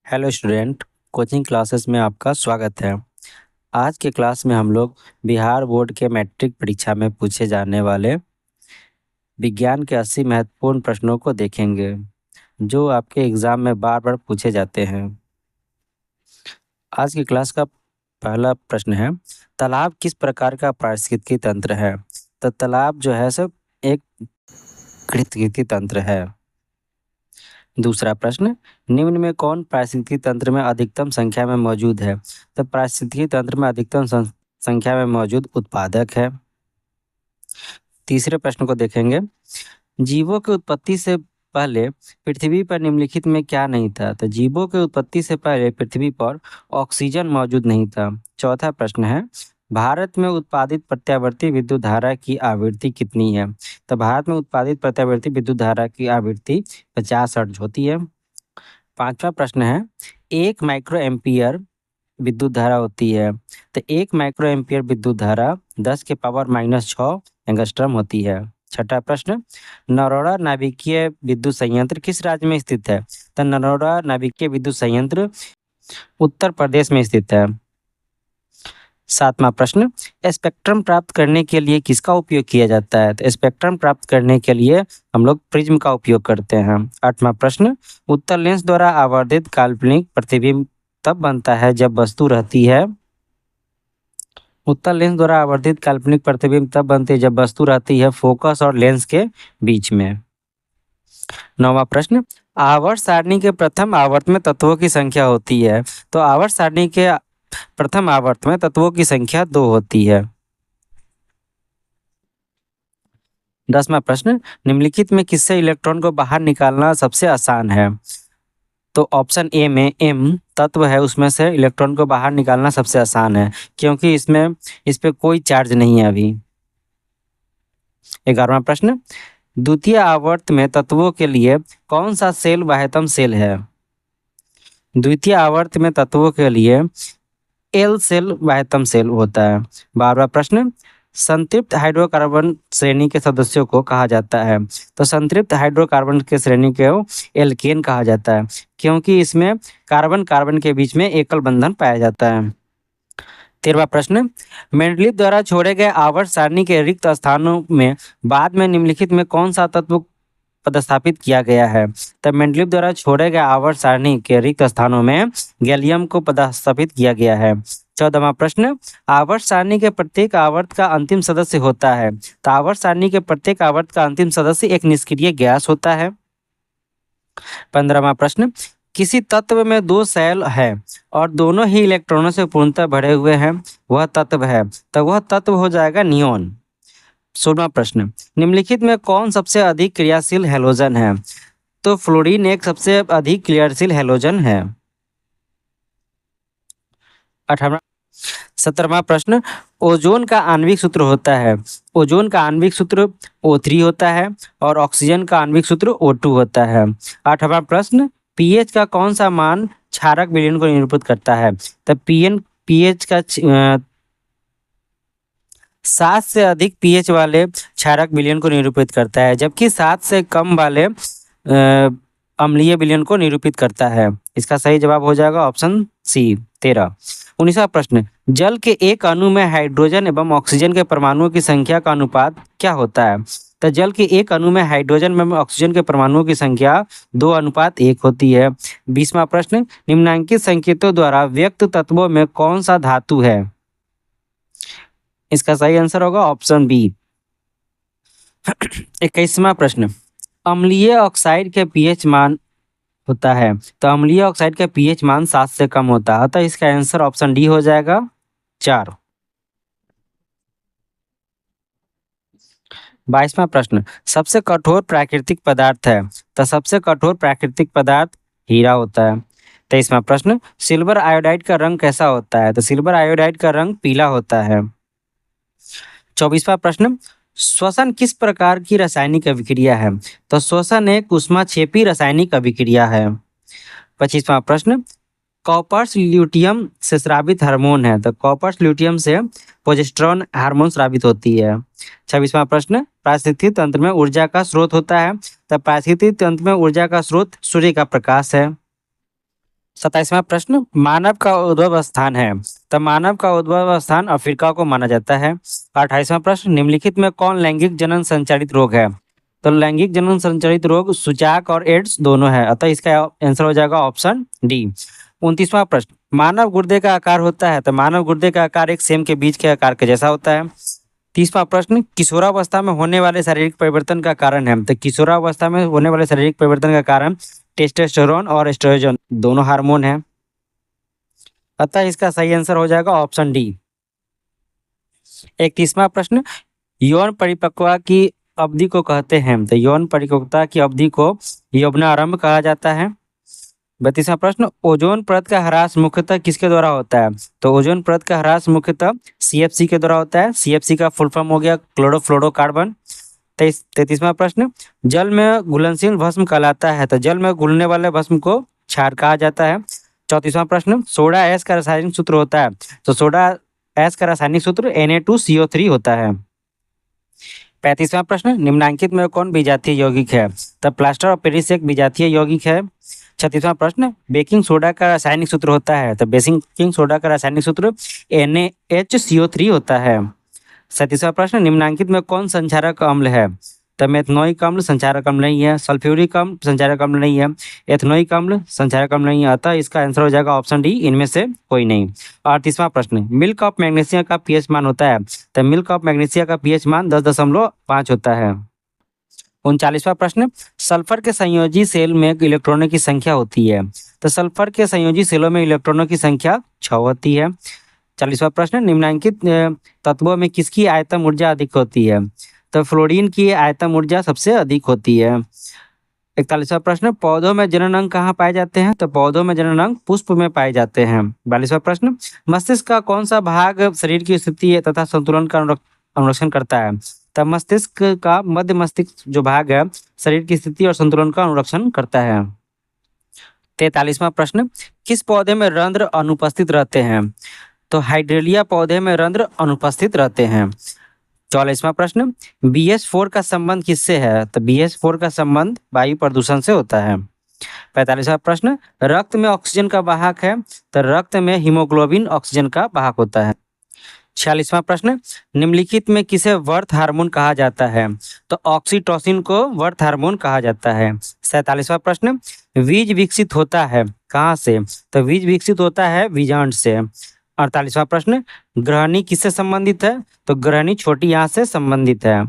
Hello student. Coaching classes में आपका स्वागत है। आज के क्लास में हम लोग बिहार बोर्ड के मैट्रिक परीक्षा में पूछे जाने वाले विज्ञान के 80 महत्वपूर्ण प्रश्नों को देखेंगे जो आपके एग्जाम में बार बार पूछे जाते हैं। आज की क्लास का पहला प्रश्न है, तालाब किस प्रकार का पारिस्थितिकी तंत्र है? तो तालाब जो है सब एक पारिस्थितिकी तंत्र है। दूसरा प्रश्न, निम्न में कौन पारिस्थितिकी तंत्र में अधिकतम संख्या में मौजूद है? तो पारिस्थितिकी तंत्र में अधिकतम संख्या में मौजूद उत्पादक है। तीसरे प्रश्न को देखेंगे, जीवों की उत्पत्ति से पहले पृथ्वी पर निम्नलिखित में क्या नहीं था? तो जीवों की उत्पत्ति से पहले पृथ्वी पर ऑक्सीजन मौजूद नहीं था। चौथा प्रश्न है, भारत में उत्पादित प्रत्यावर्ती विद्युत धारा की आवृत्ति कितनी है? तो भारत में उत्पादित प्रत्यावर्ती विद्युत धारा की आवृत्ति 50 हर्ट्ज होती है। पांचवा प्रश्न है, एक माइक्रो एम्पियर विद्युत धारा होती है। तो एक माइक्रो एम्पियर विद्युत धारा 10⁻⁻6 एंगस्ट्रम होती है। छठा प्रश्न, नरोड़ा नाभिकीय विद्युत संयंत्र किस राज्य में स्थित है? तो नरोड़ा नाभिकीय विद्युत संयंत्र उत्तर प्रदेश में स्थित है। सातवां प्रश्न, स्पेक्ट्रम प्राप्त करने के लिए किसका उपयोग किया जाता है? तो स्पेक्ट्रम प्राप्त करने के लिए हम लोग प्रिज्म का उपयोग करते हैं। आठवां प्रश्न, उत्तल लेंस द्वारा आवर्धित काल्पनिक प्रतिबिंब तब बनता है जब वस्तु रहती है। उत्तल लेंस द्वारा आवर्धित काल्पनिक प्रतिबिंब तब बनती है जब वस्तु रहती है फोकस और लेंस के बीच में। नौवां प्रश्न, आवर्त सारणी के प्रथम आवर्त में तत्वों की संख्या होती है। तो आवर्त सारणी के प्रथम आवर्त में तत्वों की संख्या 2 होती है। 10वां प्रश्न, निम्नलिखित में किससे इलेक्ट्रॉन को बाहर निकालना सबसे आसान है? तो ऑप्शन ए में एम तत्व है, उसमें से इलेक्ट्रॉन को बाहर निकालना सबसे आसान है क्योंकि इस पे कोई चार्ज नहीं है अभी। 11वां प्रश्न, द्वितीय आवर्त में तत्वों के लिए कौन सा सेल बाह्यतम सेल है? द्वितीय आवर्त में तत्वों के लिए एल सेल बाह्यतम सेल होता है। 12वां प्रश्न, संतृप्त हाइड्रोकार्बन श्रेणी के सदस्यों को कहा जाता है। तो संतृप्त हाइड्रोकार्बन के श्रेणी को एल्केन कहा जाता है क्योंकि इसमें कार्बन कार्बन के बीच में एकल बंधन पाया जाता है। 13वां प्रश्न, मेंडलीव द्वारा छोड़े गए आवर्त सारणी के रिक्त स्थानों में बाद में निम्नलिखित में कौन सा तत्व पदस्थापित किया गया है? तब मेंडलीव द्वारा छोड़े गए आवर्त सारणी के रिक्त स्थानों में गैलियम को पदस्थापित किया गया है। 14वां प्रश्न, आवर्त सारणी के प्रत्येक आवर्त का अंतिम सदस्य होता है। तो आवर्त सारणी के प्रत्येक आवर्त का अंतिम सदस्य एक निष्क्रिय गैस होता है। 15वां प्रश्न, किसी तत्व में 2 शेल है और दोनों ही इलेक्ट्रॉनों से पूर्णतः भरे हुए हैं, वह तत्व है। तो वह तत्व हो जाएगा नियोन। 16वां प्रश्न, निम्नलिखित में कौन सबसे अधिक क्रियाशील हैलोजन है? तो फ्लोरीन एक सबसे अधिक क्रियाशील हैलोजन है। 18वां 17वां प्रश्न, ओजोन का आणविक सूत्र होता है। ओजोन का आणविक सूत्र O3 होता है और ऑक्सीजन का आणविक सूत्र O2 होता है। 8वां प्रश्न, पीएच का कौन सा मान क्षारक विलयन को निरूपित करता है? तब पीएच का 7 से अधिक पीएच वाले क्षारक विलयन को निरूपित करता है, जबकि 7 से कम वाले अम्लीय विलयन को निरूपित करता है। इसका सही जवाब हो जाएगा ऑप्शन सी 13। 19वां प्रश्न, जल के एक अणु में हाइड्रोजन एवं ऑक्सीजन के परमाणुओं की संख्या का अनुपात क्या होता है? तो जल के एक अणु में हाइड्रोजन एवं ऑक्सीजन के परमाणुओं की संख्या 2:1 होती है। 20वां प्रश्न, निम्नांकित संकेतों द्वारा व्यक्त तत्वों में कौन सा धातु है? इसका सही आंसर होगा ऑप्शन बी। 21वां प्रश्न, अम्लीय ऑक्साइड के पीएच मान होता है। तो अम्लीय ऑक्साइड का पीएच मान 7 से कम होता है, अतः इसका आंसर ऑप्शन डी हो जाएगा 4। 22वां प्रश्न, सबसे कठोर प्राकृतिक पदार्थ है। तो सबसे कठोर प्राकृतिक पदार्थ हीरा होता है। 23वां प्रश्न, सिल्वर आयोडाइड का रंग कैसा होता है? तो सिल्वर आयोडाइड का रंग पीला होता है। 24वां प्रश्न, श्वसन किस प्रकार की रासायनिक अभिक्रिया है? तो श्वसन एक ऊष्माक्षेपी रासायनिक अभिक्रिया है। 25वां प्रश्न, कॉपर्स ल्यूटियम से स्रावित हार्मोन है। तो कॉपर्स ल्यूटियम से प्रोजेस्टेरोन हार्मोन स्रावित होती है। 26वां प्रश्न, पारिस्थितिक तंत्र में ऊर्जा का स्रोत होता है। तो पारिस्थितिक तंत्र में ऊर्जा का स्रोत सूर्य का प्रकाश है। 27वां प्रश्न, मानव का उद्भव स्थान है। तो मानव का उद्भव स्थान अफ्रीका को माना जाता है। 28वां प्रश्न, निम्नलिखित में कौन लैंगिक जनन संचालित रोग है। तो लैंगिक जनन संचालित रोग सूचक और एड्स दोनों है, अतः इसका आंसर हो जाएगा ऑप्शन डी। 29वां प्रश्न, मानव गुर्दे का आकार होता है। तो मानव गुर्दे का आकार एक सेम के बीज के आकार के जैसा होता है। 30वां प्रश्न, किशोरावस्था में होने वाले शारीरिक परिवर्तन का कारण है। तो किशोरावस्था में होने वाले शारीरिक परिवर्तन का कारण टेस्टोस्टेरोन और एस्ट्रोजन दोनों हार्मोन हैं, अतः इसका सही आंसर हो जाएगा ऑप्शन डी। 31वां प्रश्न, यौन परिपक्वता की अवधि को कहते हैं। तो यौन परिपक्वता की अवधि को यौवनारंभ कहा जाता है। 32वां प्रश्न, ओजोन परत का ह्रास मुख्यतः किसके द्वारा होता है। तो ओजोन परत का ह्रास मुख्यतः सीएफसी के द्वारा होता है। सीएफसी का फुल फॉर्म हो गया क्लोरोफ्लोरोकार्बन। 33वां प्रश्न, जल में घुलनशील भस्म कहलाता है। तो जल में घुलने वाले भस्म को क्षार कहा जाता है। 34वां प्रश्न, सोडा एस का रासायनिक सूत्र होता है। तो सोडा एस का रासायनिक सूत्र Na2CO3 होता है। 35वां प्रश्न, निम्नांकित में कौन विजातीय यौगिक है। तो प्लास्टर ऑफ पेरिस एक विजातीय यौगिक है। 36वां प्रश्न, बेकिंग सोडा का रासायनिक सूत्र होता है। तो बेकिंग सोडा का रासायनिक सूत्र NaHCO3 होता है। 37वां प्रश्न, निम्नांकित में कौन संचारक अम्ल है। तो मेथनोइक अम्ल संचारक अम्ल नहीं है। सल्फ्यूरिक अम्ल संचारक अम्ल नहीं है। एथनोइक अम्ल संचारक अम्ल नहीं है, अतः इसका आंसर हो जाएगा ऑप्शन डी, इनमें से कोई नहीं। 38वां प्रश्न, मिल्क ऑफ मैग्नीशिया का पीएच मान होता है। तो मिल्क ऑफ मैग्नीशिया का पीएच मान 10.5 होता है। 39वां प्रश्न, सल्फर के संयोजी सेल में इलेक्ट्रॉनों की संख्या होती है। तो सल्फर के संयोजी सेलों में इलेक्ट्रॉनों की संख्या 6 होती है। 40वां प्रश्न, निम्नलिखित तत्वों में किसकी आयतन ऊर्जा अधिक होती है। तो फ्लोरीन की आयतन ऊर्जा सबसे अधिक होती है। 41वां प्रश्न, पौधों में जनन अंग कहाँ पाए जाते हैं। तो पौधों में जनन अंग पुष्प में पाए जाते हैं। 42वां प्रश्न, मस्तिष्क का कौन सा भाग शरीर की स्थिति है तथा संतुलन का अनुरक्षण करता है। तब मस्तिष्क का मध्य मस्तिष्क जो भाग है शरीर की स्थिति और संतुलन का अनुरक्षण करता है। 43वां प्रश्न, किस पौधे में रंध्र अनुपस्थित रहते हैं। तो हाइड्रेलिया पौधे में रंध्र अनुपस्थित रहते हैं। 44वां प्रश्न, BH4 का संबंध किससे है। तो BH4 का संबंध वायु प्रदूषण से होता है। 45वां प्रश्न, रक्त में ऑक्सीजन का वाहक है। तो रक्त में हीमोग्लोबिन ऑक्सीजन का वाहक होता है। 46वां प्रश्न, निम्नलिखित में किसे वर्थ हार्मोन कहा जाता है। तो ऑक्सीटोसिन को वर्थ हार्मोन कहा जाता है। 47वां प्रश्न, बीज विकसित होता है कहाँ से। तो बीज विकसित होता है बीजांड से। 48वां प्रश्न, ग्रहणी किससे संबंधित है। तो ग्रहणी छोटी आंत से संबंधित है।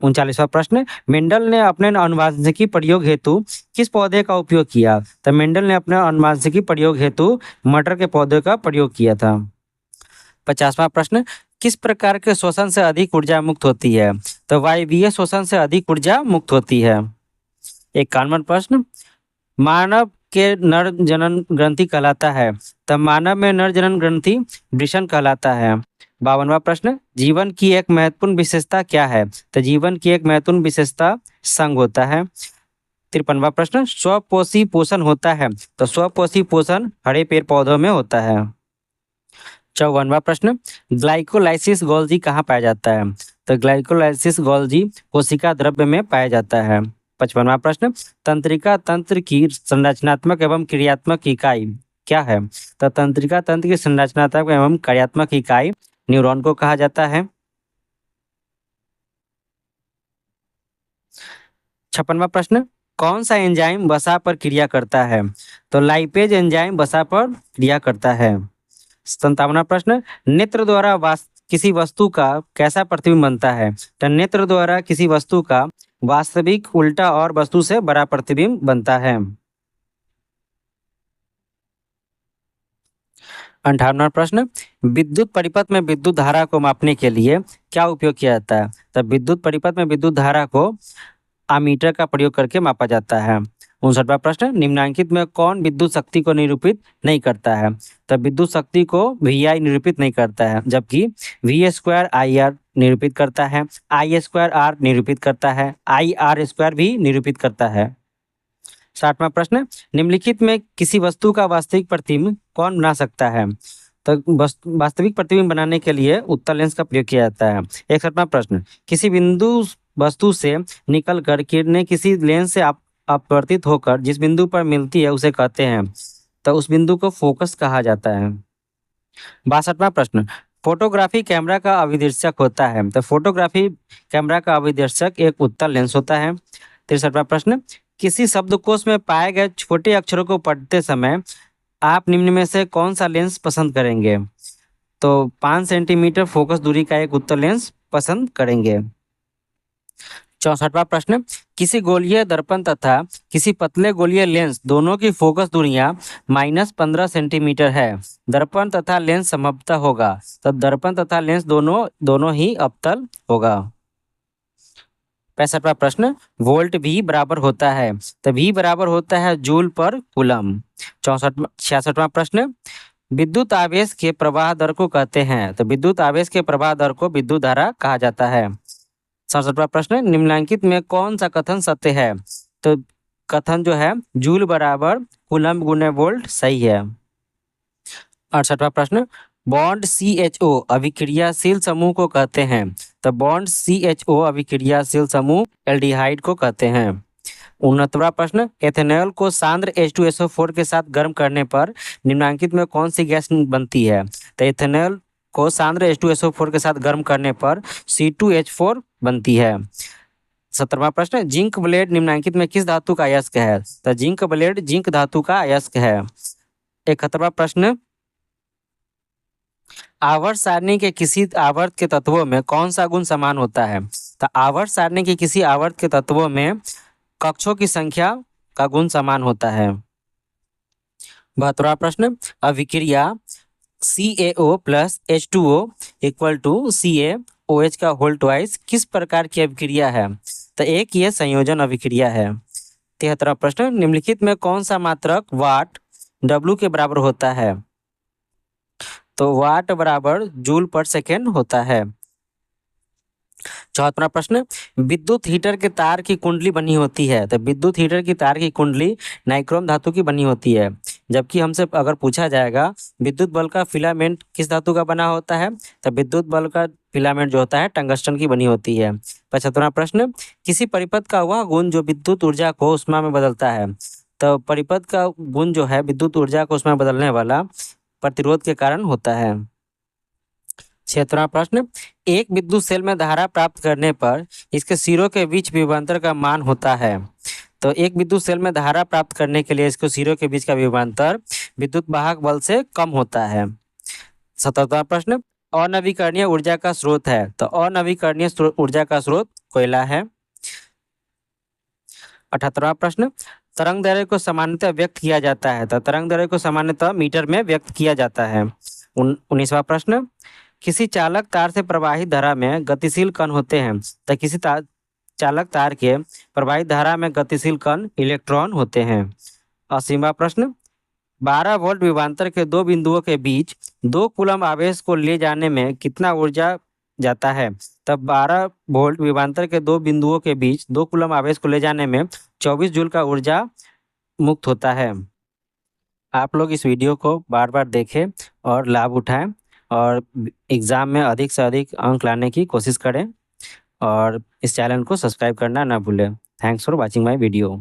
39वां प्रश्न, मेंडल ने अपने अनुवांशिकी प्रयोग हेतु किस पौधे का उपयोग किया। तो मेंडल ने अपने अनुवांशिकी प्रयोग हेतु मटर के पौधे का प्रयोग किया था। 50वां प्रश्न, किस प्रकार के शोषण से अधिक ऊर्जा मुक्त होती है। तो वायवीय शोषण से अधिक ऊर्जा मुक्त होती है। 51वां प्रश्न, मानव के नर जनन ग्रंथि कहलाता है। तब मानव में नर जनन ग्रंथि वृषण कहलाता है। 52वां प्रश्न, जीवन की एक महत्वपूर्ण विशेषता क्या है। तो जीवन की एक महत्वपूर्ण विशेषता संग होता है। 53वां प्रश्न, स्वपोषी पोषण होता है। तो स्वपोषी पोषण हरे पेड़ पौधों में होता है। 54वां प्रश्न, ग्लाइकोलाइसिस गोल्जी कहाँ पाया जाता है। तो ग्लाइकोलाइसिस गोल्जी कोशिका द्रव्य में पाया जाता है। 55वां प्रश्न, तंत्रिका तंत्र की संरचनात्मक एवं क्रियात्मक इकाई क्या है। तो तंत्रिका तंत्र की संरचनात्मक एवं कार्यात्मक इकाई न्यूरॉन को कहा जाता है। 56वां प्रश्न, कौन सा एंजाइम वसा पर क्रिया करता है। तो लाइपेज एंजाइम वसा पर क्रिया करता है। 57वां प्रश्न, नेत्र द्वारा किसी वस्तु का कैसा प्रतिबिंब बनता है। तो नेत्र द्वारा किसी वस्तु का वास्तविक, उल्टा और वस्तु से बड़ा प्रतिबिंब बनता है। 58वां प्रश्न, विद्युत परिपथ में विद्युत धारा को मापने के लिए क्या उपयोग किया जाता है। तो विद्युत परिपथ में विद्युत धारा को अमीटर का प्रयोग करके मापा जाता है। 59वां प्रश्न, निम्नांकित में कौन विद्युत शक्ति को निरूपित नहीं करता है। तो विद्युत शक्ति को VI निरूपित नहीं करता है, जबकि V²IR निरूपित करता है, I²R निरूपित करता है, IR² भी निरूपित करता है। 60वां प्रश्न, निम्नलिखित में किसी वस्तु का वास्तविक प्रतिबिंब कौन बना सकता है। तो वास्तविक प्रतिबिंब बनाने के लिए उत्तल लेंस का प्रयोग किया जाता है। 61वां प्रश्न, किसी बिंदु वस्तु से निकलकर किरणें किसी लेंस से अपवर्तित होकर जिस बिंदु पर मिलती है उसे कहते हैं। तो उस बिंदु को फोकस कहा जाता है। 62वां प्रश्न, फोटोग्राफी कैमरा का अभिदर्शक होता है। तो फोटोग्राफी कैमरा का अभिदर्शक एक उत्तल लेंस होता है। 63वां प्रश्न, किसी शब्दकोश में पाए गए छोटे अक्षरों को पढ़ते समय आप निम्न में से कौन सा लेंस पसंद करेंगे? तो 5 सेंटीमीटर फोकस दूरी का एक उत्तल लेंस पसंद करेंगे। 64वां प्रश्न, किसी गोलीय दर्पण तथा किसी पतले गोलीय लेंस दोनों की फोकस दूरियां -15 सेंटीमीटर है। दर्पण तथा लेंस समतल होगा, तो दर्पण तथा लेंस दोनों ही अवतल होगा। 65वां प्रश्न, वोल्ट भी बराबर होता है। तो भी बराबर होता है जूल पर कूलम। 66वां प्रश्न, विद्युत आवेश के प्रवाह दर को कहते हैं। तो विद्युत आवेश के प्रवाह दर को विद्युत धारा कहा जाता है। 67वां प्रश्न, निम्नलिखित में कौन सा कथन सत्य है? तो कथन जो है जूल बराबर कूलम गुने वोल्ट सही है। 68वां प्रश्न, बॉन्ड CHO अभिक्रियाशील समूह को कहते हैं। तो बॉन्ड CHO अभिक्रियाशील समूह एल्डिहाइड को कहते हैं। 69वां प्रश्न, एथेनॉल को सांद्र H2SO4 के साथ गर्म करने पर निम्नलिखित में कौन सी गैस बनती है? तो एथेनॉल को सांद्र H2SO4 के साथ गर्म करने पर C2H4 बनती है। 70वां प्रश्न, जिंक ब्लेड निम्नलिखित में किस धातु का अयस्क है? तो जिंक ब्लेड जिंक धातु का अयस्क है। 71वां प्रश्न, आवर्त सारणी के किसी आवर्त के तत्वों में कौन सा गुण समान होता है? तो आवर्त सारणी के किसी आवर्त के तत्वों में कक्षों की संख्या का गुण समान होता है। 72वां प्रश्न, अभिक्रिया CaO plus H2O equal to CaOH का होल ट्वाइस किस प्रकार की अभिक्रिया है? तो एक ये संयोजन अभिक्रिया है। 73वां प्रश्न, निम्नलिखित में कौन सा मात्रक वाट W के बराबर होता है? तो वाट बराबर जूल पर सेकेंड होता है। 74वां प्रश्न, विद्युत हीटर के तार की कुंडली बनी होती है। तो विद्युत हीटर की तार की कुंडली नाइक्रोम धातु की बनी होती है। जबकि हमसे अगर पूछा जाएगा विद्युत बल्ब का फिलामेंट किस धातु का बना होता है, तो विद्युत बल्ब का फिलामेंट जो होता है टंगस्टन की बनी होती है। 75वां प्रश्न, किसी परिपथ का वह गुण जो विद्युत ऊर्जा को ऊष्मा में बदलता है। तो परिपथ का गुण जो है विद्युत ऊर्जा को ऊष्मा में बदलने वाला प्रतिरोध के कारण होता है। 76वां प्रश्न, एक विद्युत सेल में धारा प्राप्त करने पर इसके सिरों के बीच विभवांतर का मान होता है। तो एक विद्युत सेल में धारा प्राप्त करने के लिए इसको सिरों के बीच का विभवांतर विद्युत वाहक बल से कम होता है। 77वां प्रश्न, अनवीकरणीय ऊर्जा का स्रोत है। तो अनवीकरणीय ऊर्जा का स्रोत कोयला है। 78वां प्रश्न, तरंग दैर्घ्य को सामान्यतः व्यक्त किया जाता है। तो तरंग दैर्घ्य को सामान्यतः मीटर में व्यक्त किया जाता है। 19वां प्रश्न, किसी चालक तार से प्रवाहित धारा में गतिशील कण होते हैं। तो किसी चालक तार के प्रवाहित धारा में गतिशील कण इलेक्ट्रॉन होते हैं। 80वां प्रश्न, 12 वोल्ट विभवांतर के दो बिंदुओं के बीच 2 कूलम आवेश को ले जाने में कितना ऊर्जा जाता है? तब 12 वोल्ट विभवांतर के दो बिंदुओं के बीच 2 कूलम आवेश को ले जाने में 24 जूल का ऊर्जा मुक्त होता है। आप लोग इस वीडियो को बार बार देखें और लाभ उठाएं और एग्ज़ाम में अधिक से अधिक अंक लाने की कोशिश करें और इस चैनल को सब्सक्राइब करना ना भूलें। Thanks for watching my video.